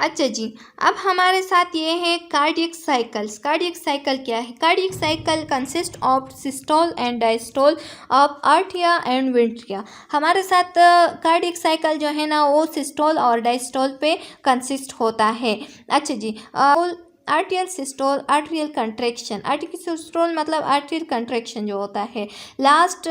अच्छा जी, अब हमारे साथ ये है कार्डियक साइकिल्स। कार्डियक साइकिल क्या है? Cardiac cycle consist of systole and diastole of आर्टिया एंड वेंट्रिया। हमारे साथ कार्डियक साइकिल जो है ना वो सिस्टोल और डायस्टोल पे कंसिस्ट होता है। अच्छा जी, atrial systole atrial contraction. Atrial systole मतलब आर्टियल कंट्रैक्शन जो होता है लास्ट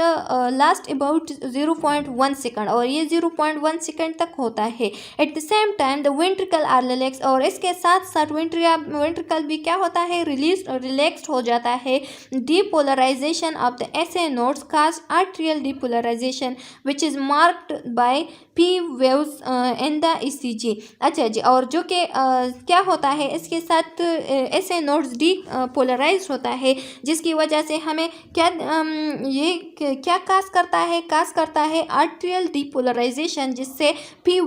अबाउट 0.1 सेकंड, और ये 0.1 सेकंड तक होता है। At the same time the ventricle are relax, और इसके साथ साथ वेंट्रिकल भी क्या होता है, रिलैक्स्ड हो जाता है। Depolarization of the SA nodes cause atrial depolarization which is marked by P waves in the ECG. अच्छा जी, और जो कि क्या होता है इसके साथ ऐसे नोड्स डी पोलराइज होता है, जिसकी वजह से हमें क्या ये क्या काज करता है आर्ट्रियल डीपोलराइजेशन, जिससे पी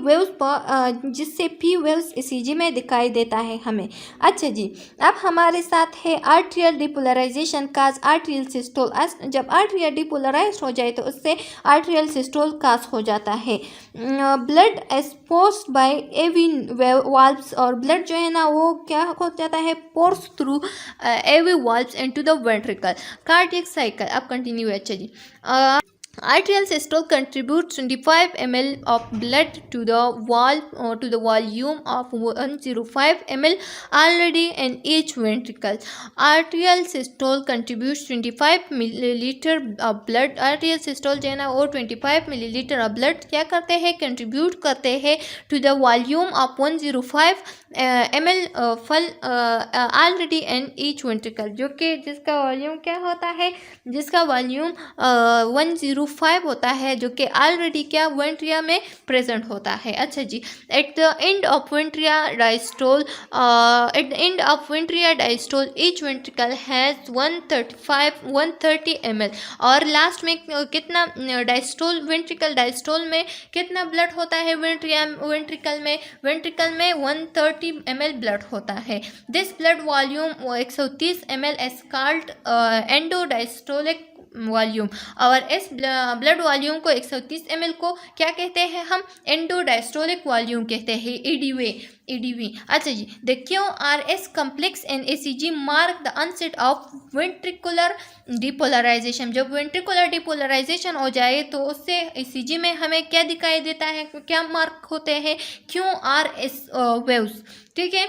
वेव्स ईसीजी में दिखाई देता है हमें। अच्छा जी, अब हमारे साथ है आर्ट्रियल डीपोलराइजेशन काज आर्ट्रियल सिस्टोल। जब आर्ट्रियल डीपोलराइज हो जाए तो उससे आर्ट्रियल सिस्टोल काज हो जाता है। Blood exposed by AV valves, और ब्लड जो है ना वो क्या हो जाता है, pours through AV valves into the ventricle. Cardiac cycle अब कंटिन्यू है। अच्छा जी, arterial systole contributes 25 ml of blood to the volume of 105 ml already in each ventricle. Arterial systole contributes 25 milliliter of blood. Arterial systole जो है ना वो 25 milliliter of blood क्या करते हैं, कंट्रीब्यूट करते हैं to the volume of 105 ml already in each ventricle, जो कि जिसका वॉल्यूम क्या होता है, जिसका वॉल्यूम 105 होता है, जो कि ऑलरेडी क्या वेंट्रिया में प्रेजेंट होता है। अच्छा जी, at the end of ventria diastole each ventricle has 130 ml, और लास्ट में कितना डायस्टोल में कितना ब्लड होता है, वेंट्रिकल में 130 ml ब्लड होता है। This blood volume 130 ml as called end diastolic volume, और इस ब्लड वॉल्यूम को 130 ml को क्या कहते हैं हम, एंडोडायस्टोलिक वॉल्यूम कहते हैं, EDV। अच्छा जी, the QRS complex in ECG mark the onset of ventricular depolarisation. जब वेंट्रिकुलर डिपोलराइजेशन हो जाए तो उससे ECG में हमें क्या दिखाई देता है, क्या मार्क होते हैं, QRS वेव्स। ठीक है,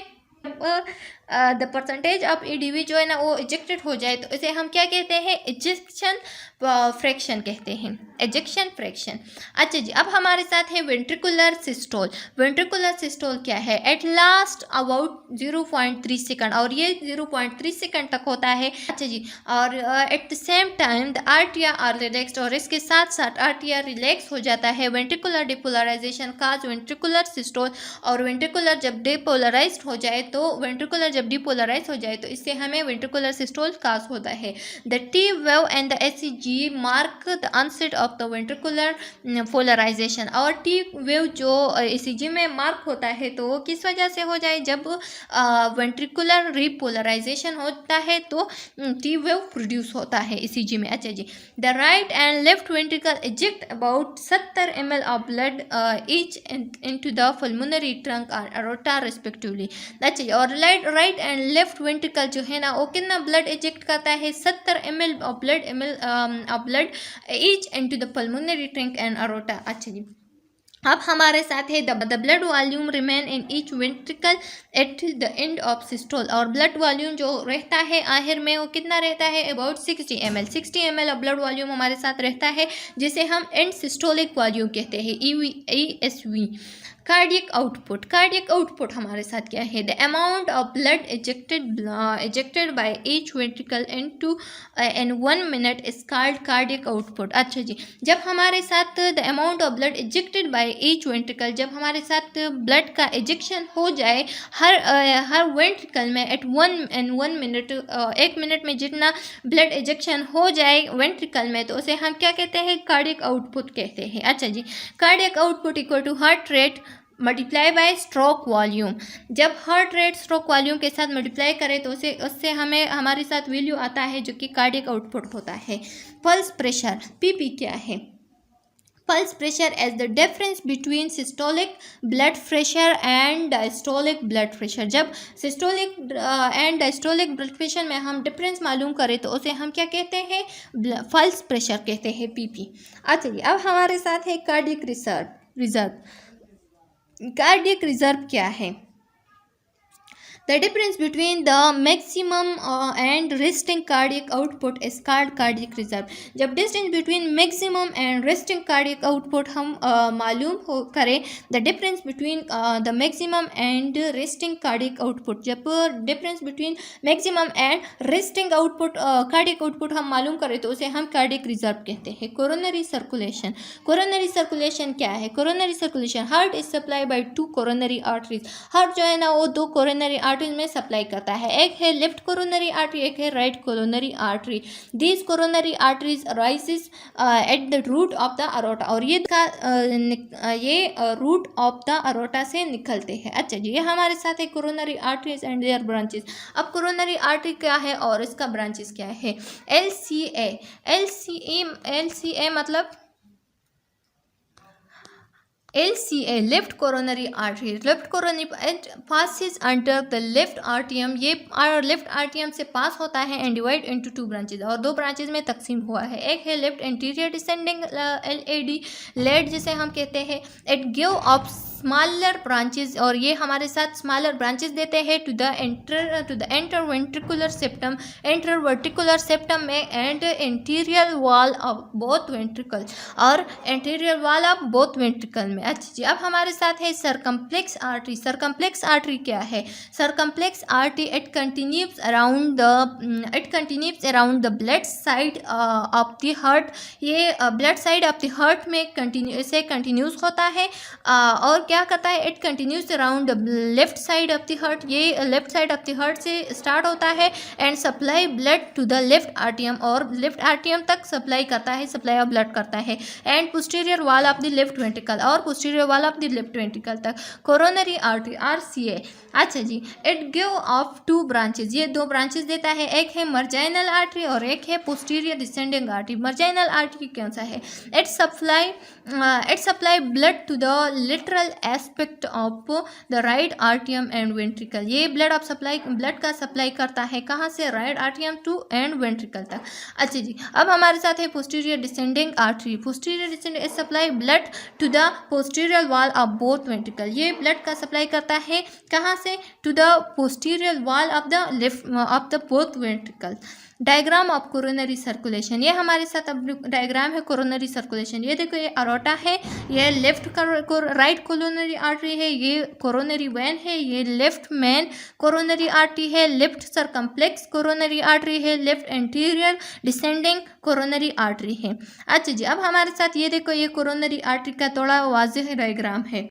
द परसेंटेज ऑफ EDV जो है ना वो इजेक्टेड हो जाए तो इसे हम क्या कहते हैं, इजेक्शन फ्रैक्शन कहते हैं, इजेक्शन फ्रैक्शन। अच्छा जी, अब हमारे साथ है वेंट्रिकुलर सिस्टोल। वेंट्रिकुलर सिस्टोल क्या है, एट लास्ट अबाउट 0.3 सेकंड, और ये 0.3 सेकंड तक होता है। अच्छा जी, और at the same time the आर्टिया आर रिलैक्स्ड, और इसके साथ साथ आर्टिया रिलैक्स हो जाता है। Ventricular depolarisation cause ventricular systole, और वेंट्रिकुलर जब डिपोलराइज्ड हो जाए तो डिपोलराइज हो जाए तो इससे हमें वेंट्रिकुलर सिस्टोल काज होता है। The T wave end the ECG mark the onset of the ventricular polarization, और टी वेव जो ECG में मार्क होता है तो वो किस वजह से हो जाए, जब वेंट्रिकुलर रिपोलराइजेशन होता है तो टी वेव प्रोड्यूस होता है ECG में। अच्छा जी, the right and left ventricle eject about 70 ml of blood each into the pulmonary trunk और अरोटा रिस्पेक्टिवली। अच्छा, और राइट एंड लेफ्ट वेंट्रिकल जो है ना वो कितना ब्लड इजेक्ट करता है, 70 ml of blood each into the pulmonary trunk and aorta. अच्छा जी, अब हमारे साथ है the blood volume remain in each ventricle eight the end of systole, और ब्लड वॉल्यूम जो रहता है आखिर में वो कितना रहता है, about 60 ml of blood volume हमारे साथ रहता है, जिसे हम एंड सिस्टोलिक वॉल्यूम कहते हैं, ESV। कार्डियक आउटपुट हमारे साथ क्या है, the amount of blood ejected by each ventricle in 1 minute is called cardiac output. अच्छा जी, जब हमारे साथ the amount of blood ejected by each ventricle, जब हमारे साथ ब्लड का इजेक्शन हो जाए हर वेंट्रिकल में एट 1 मिनट, 1 मिनट में जितना ब्लड इजेक्शन हो जाए वेंट्रिकल में तो उसे हम क्या कहते हैं, कार्डियक आउटपुट कहते हैं। अच्छा जी, cardiac output equal to heart rate multiply by stroke volume. जब हार्ट रेट स्ट्रोक वॉल्यूम के साथ मल्टीप्लाई करें तो उससे हमें हमारे साथ वैल्यू आता है जो कि कार्डियक आउटपुट होता है। पल्स प्रेशर PP क्या है, pulse pressure as the difference between systolic blood pressure and diastolic blood pressure। जब systolic and diastolic blood pressure में हम डिफरेंस मालूम करें तो उसे हम क्या कहते हैं, पल्स प्रेशर कहते हैं, पीपी। अच्छा जी, अब हमारे साथ है कार्डियक रिजर्व। कार्डियक रिजर्व क्या है? The difference between the maximum and resting cardiac output is called cardiac reserve। जब distance between maximum and resting cardiac output हम मालूम हो करें, the difference between the maximum and resting cardiac output, जब difference between maximum and resting output cardiac output हम मालूम करें तो उसे हम cardiac reserve कहते हैं। coronary circulation। coronary circulation क्या है? coronary circulation, heart is supplied by two coronary arteries। Heart जो है ना वो दो कोरोनरी आर्टरीज में सप्लाई करता है, एक है लेफ्ट कोरोनरी आर्टरी, एक है right coronary artery. These coronary arteries rises at the root of the aorta, और ये रूट ऑफ द अरोटा से निकलते हैं। अच्छा जी, ये हमारे साथ है coronary arteries and their branches. अब कोरोनरी आर्टरी क्या है और इसका ब्रांचेस क्या है? LCA मतलब LCA left coronary artery, left coronary passes under the left आर्टियम, ये लेफ्ट आर्टियम से पास होता है and divide into two branches, और दो ब्रांचेज में तकसीम हुआ है। एक है left anterior descending LAD, LAD जिसे हम कहते हैं। It give off smaller branches, और ये हमारे साथ स्मॉलर ब्रांचेज देते हैं to the interventricular septum, interventricular septum में and interior wall of both ventricle, और interior wall of both ventricle में। अच्छा जी, अब हमारे साथ है सर्कम्प्लेक्स आर्टरी। सर्कम्प्लेक्स आर्टरी क्या है? Circumflex artery it continues around the blood side of the heart, ये blood side of the heart में कंटिन्यूस होता है और क्या करता है? It continues around the left side of the heart, ये left side of the heart से स्टार्ट होता है and supply blood to the left आर्टियम, और लेफ्ट आर्टियम तक सप्लाई करता है, सप्लाई ऑफ ब्लड करता है, and posterior wall of the left ventricle, और posterior wall of the left ventricle तक। Coronary artery RCA। अच्छा जी, it give off two branches, ये दो ब्रांचेज देता है, एक है मार्जिनल आर्टरी और एक है posterior descending artery. Marginal artery कौन सा है? It supply blood to the lateral aspect of the right आर्टियम एंड वेंट्रिकल, ये ब्लड का सप्लाई करता है कहाँ से? राइट आर्टियम टू एंड वेंट्रिकल तक। अच्छा जी, अब हमारे साथ है posterior descending artery. Posterior descending supply blood to the posterior wall of both ventricle, ये ब्लड का सप्लाई करता है कहाँ से? To the posterior wall of the both ventricle. Diagram of coronary circulation, ये हमारे साथ अब डायग्राम है कोरोनरी सर्कुलेशन। ये देखो, ये अरोटा है, ये लेफ्ट राइट कोरोनरी आर्टरी है, ये कोरोनरी वेन है, ये लेफ्ट मेन कोरोनरी आर्टरी है, लेफ्ट सर्कम्प्लेक्स कोरोनरी आर्टरी है, left anterior descending coronary artery है। अच्छा जी, अब हमारे साथ ये देखो, ये कोरोनरी आर्टरी का थोड़ा वाज़ेह डायग्राम है।